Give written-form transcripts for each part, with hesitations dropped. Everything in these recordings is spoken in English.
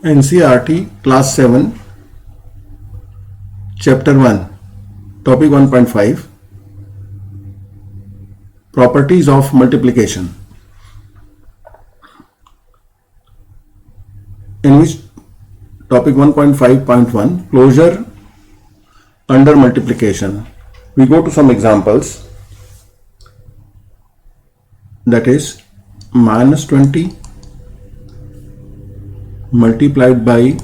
NCERT Class 7 Chapter 1 Topic 1.5 Properties of Multiplication, in which topic 1.5.1 Closure under multiplication. We go to some examples, that is minus 20 multiplied by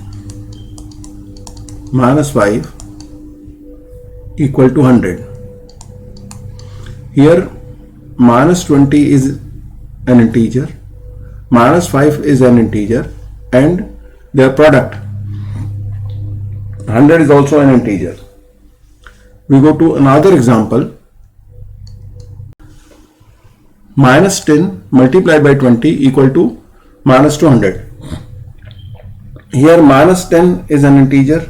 minus 5 equal to 100. Here minus 20 is an integer, minus 5 is an integer, and their product 100 is also an integer. We go to another example, minus 10 multiplied by 20 equal to minus 200. Here minus 10 is an integer,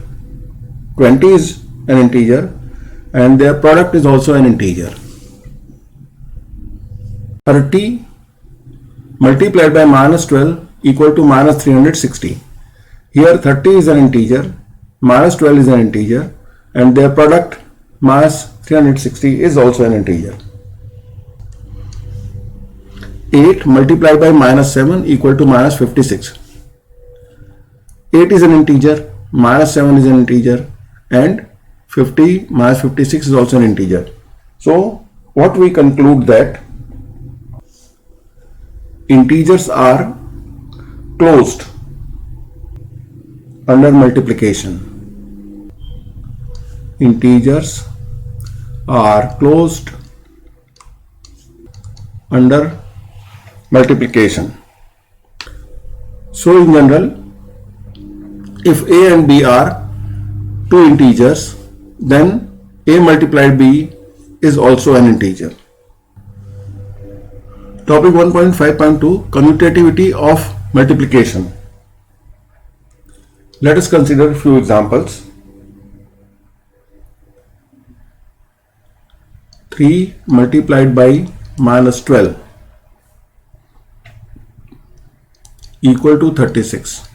20 is an integer, and their product is also an integer. 30 multiplied by minus 12 equal to minus 360. Here 30 is an integer, minus 12 is an integer, and their product minus 360 is also an integer. 8 multiplied by minus 7 equal to minus 56. 8 is an integer, minus 7 is an integer, and 50 minus 56 is also an integer. So what we conclude that integers are closed under multiplication. Integers are closed under multiplication. So in general, if A and B are two integers, then A multiplied B is also an integer. Topic 1.5.2 Commutativity of multiplication. Let us consider a few examples. 3 multiplied by minus 12 equal to 36.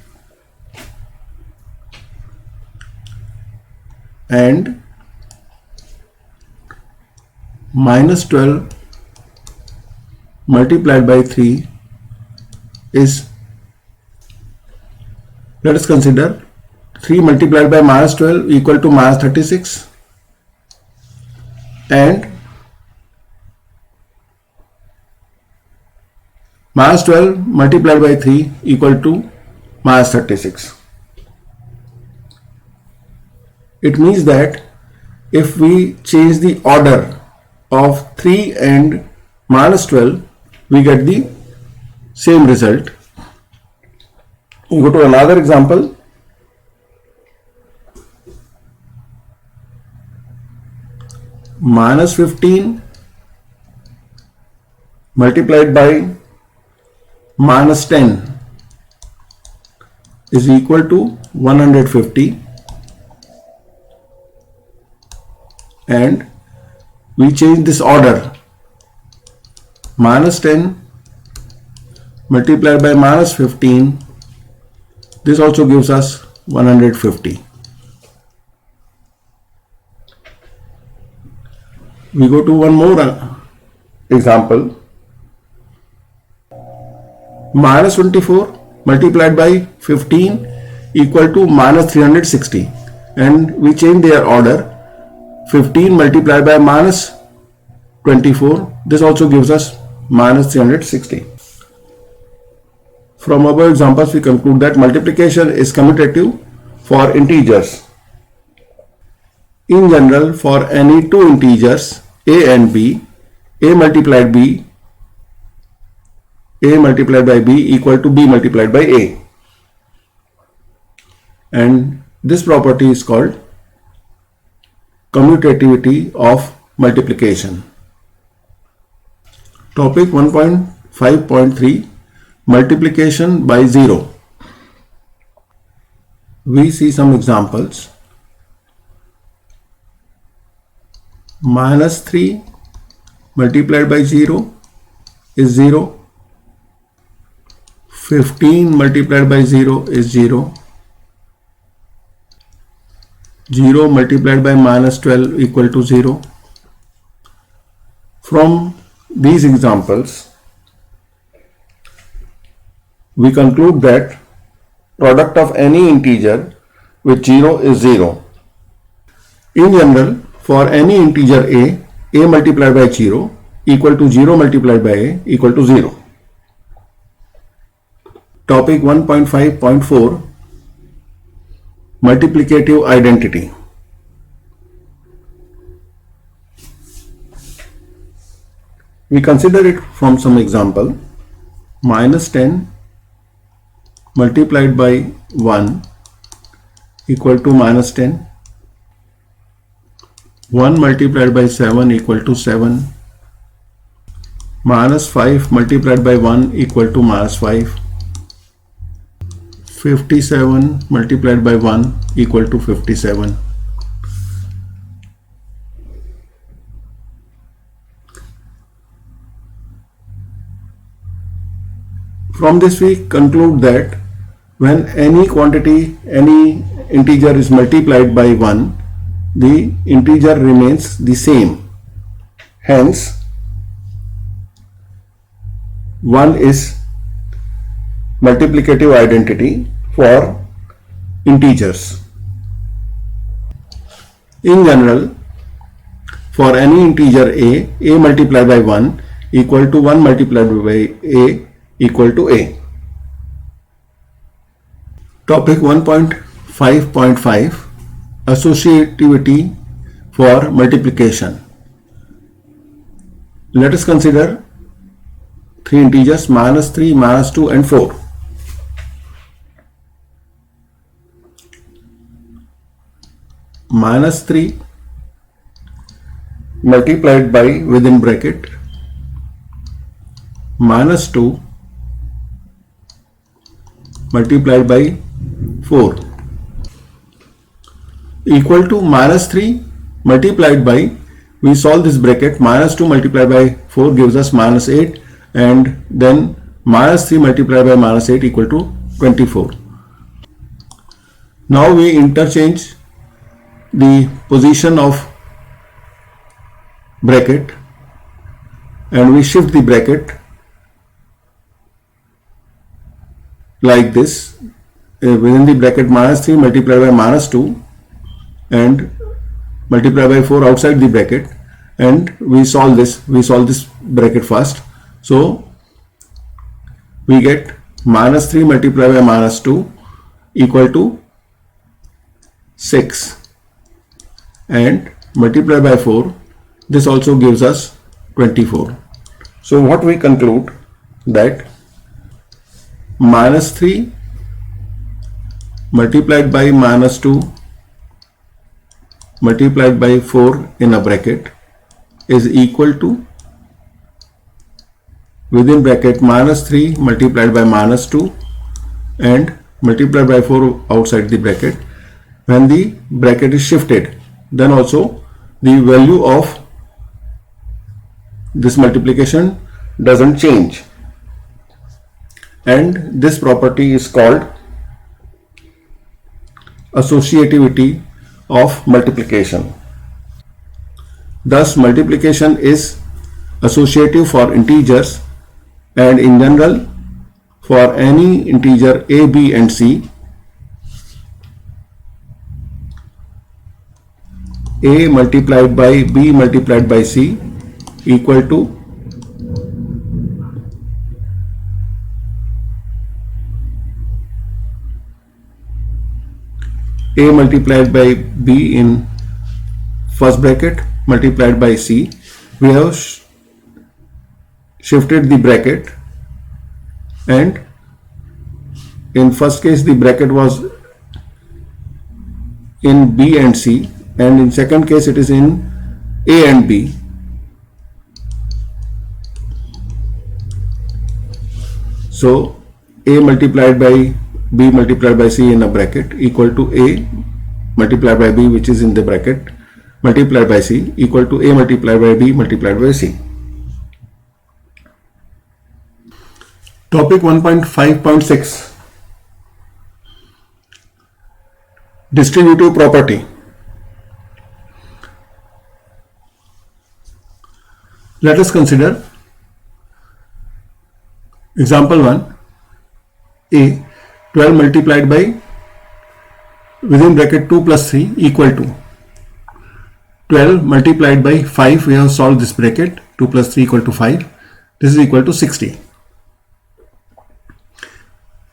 And minus 12 multiplied by 3 is, let us consider 3 multiplied by minus 12 equal to minus 36, and minus 12 multiplied by 3 equal to minus 36. It means that if we change the order of 3 and minus 12, we get the same result. We go to another example. Minus 15 multiplied by minus 10 is equal to 150, and we change this order. Minus 10 multiplied by minus 15, this also gives us 150. We go to one more example. Minus 24 multiplied by 15 equal to minus 360, and we change their order. 15 multiplied by minus 24, this also gives us minus 360. From our examples, we conclude that multiplication is commutative for integers. In general, for any two integers a and b, a multiplied by b equal to b multiplied by a, and this property is called commutativity of multiplication. Topic 1.5.3 Multiplication by zero. We see some examples. Minus 3 multiplied by 0 is 0. 15 multiplied by 0 is 0. 0 multiplied by minus 12 equal to 0. From these examples, we conclude that product of any integer with 0 is 0. In general, for any integer a multiplied by 0 equal to 0 multiplied by a equal to 0. Topic 1.5.4 Multiplicative identity. We consider it from some example. Minus 10 multiplied by 1 equal to minus 10. 1 multiplied by 7 equal to 7. Minus 5 multiplied by 1 equal to minus 5. 57 multiplied by 1 equal to 57. From this we conclude that when any quantity, any integer is multiplied by 1, the integer remains the same. Hence, 1 is multiplicative identity for integers. In general, for any integer a multiplied by 1 equal to 1 multiplied by a equal to a. Topic 1.5.5 Associativity for multiplication. Let us consider three integers minus 3, minus 2 and 4. Minus 3 multiplied by within bracket minus 2 multiplied by 4 equal to minus 3 multiplied by, we solve this bracket, minus 2 multiplied by 4 gives us minus 8, and then minus 3 multiplied by minus 8 equal to 24. Now we interchange the position of bracket and we shift the bracket like this. Within the bracket minus 3 multiplied by minus 2 and multiplied by 4 outside the bracket, and we solve this bracket first. So we get minus 3 multiplied by minus 2 equal to 6 and multiplied by 4, this also gives us 24. So what we conclude that minus 3 multiplied by minus 2 multiplied by 4 in a bracket is equal to, within bracket, minus 3 multiplied by minus 2 and multiplied by 4 outside the bracket. When the bracket is shifted, then also the value of this multiplication doesn't change, and this property is called associativity of multiplication. Thus, multiplication is associative for integers, and in general for any integer a, b and c, a multiplied by b multiplied by c equal to a multiplied by b in first bracket multiplied by c. We have shifted the bracket, and in first case the bracket was in b and c, and in second case it is in a and b. So a multiplied by b multiplied by c in a bracket equal to a multiplied by b, which is in the bracket, multiplied by c equal to a multiplied by b multiplied by c. Topic 1.5.6 Distributive property. Let us consider example 1. A 12 multiplied by within bracket 2 plus 3 equal to 12 multiplied by 5. We have solved this bracket. 2 plus 3 equal to 5. This is equal to 60.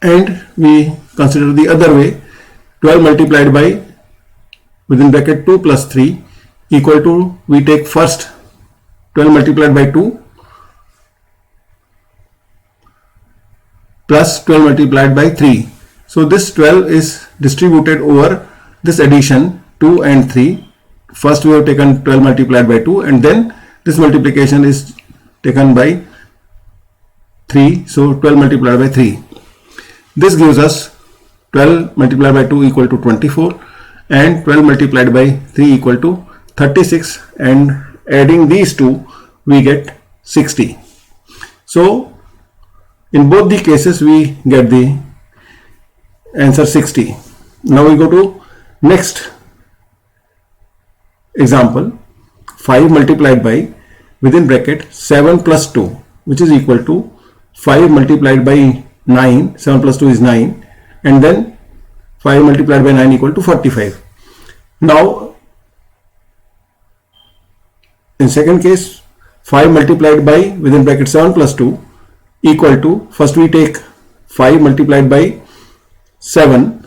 And we consider the other way. 12 multiplied by within bracket 2 plus 3 equal to, we take first 12 multiplied by 2 plus 12 multiplied by 3. So this 12 is distributed over this addition 2 and 3. First we have taken 12 multiplied by 2 and then this multiplication is taken by 3. So 12 multiplied by 3. This gives us 12 multiplied by 2 equal to 24 and 12 multiplied by 3 equal to 36, and adding these two we get 60. So in both the cases we get the answer 60. Now we go to next example. 5 multiplied by within bracket 7 plus 2, which is equal to 5 multiplied by 9. 7 plus 2 is 9, and then 5 multiplied by 9 equal to 45. Now in second case, 5 multiplied by within bracket 7 plus 2 equal to, first we take 5 multiplied by 7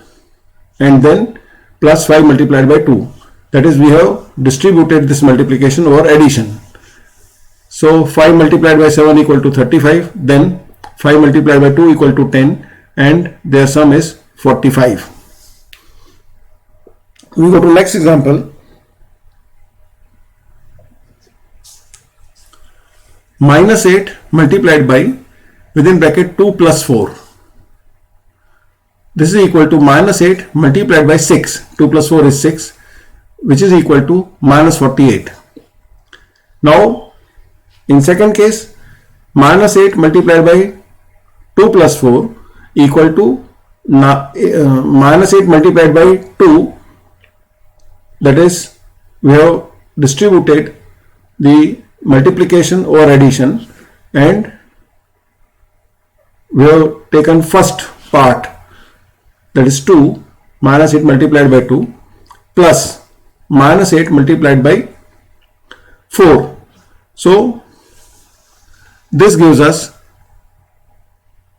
and then plus 5 multiplied by 2. That is, we have distributed this multiplication over addition. So 5 multiplied by 7 equal to 35, then 5 multiplied by 2 equal to 10, and their sum is 45. We go to next example. Minus 8 multiplied by within bracket 2 plus 4. This is equal to minus 8 multiplied by 6. 2 plus 4 is 6, which is equal to minus 48. Now in second case, minus 8 multiplied by 2 plus 4 equal to minus 8 multiplied by 2. That is, we have distributed the multiplication over addition, and we have taken first part, that is 2 minus 8 multiplied by 2 plus minus 8 multiplied by 4. So this gives us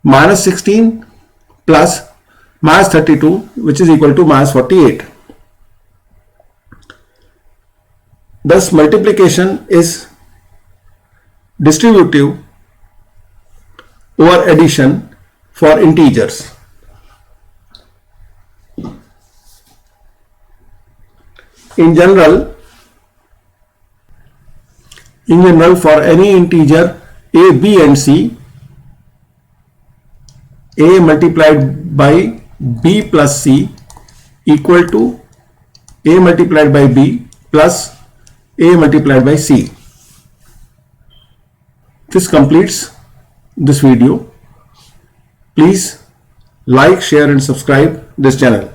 minus 16 plus minus 32, which is equal to minus 48. Thus multiplication is distributive over addition for integers. In general, for any integer a, b and c, a multiplied by b plus c equal to a multiplied by b plus a multiplied by c. This completes this video. Please like, share and subscribe this channel.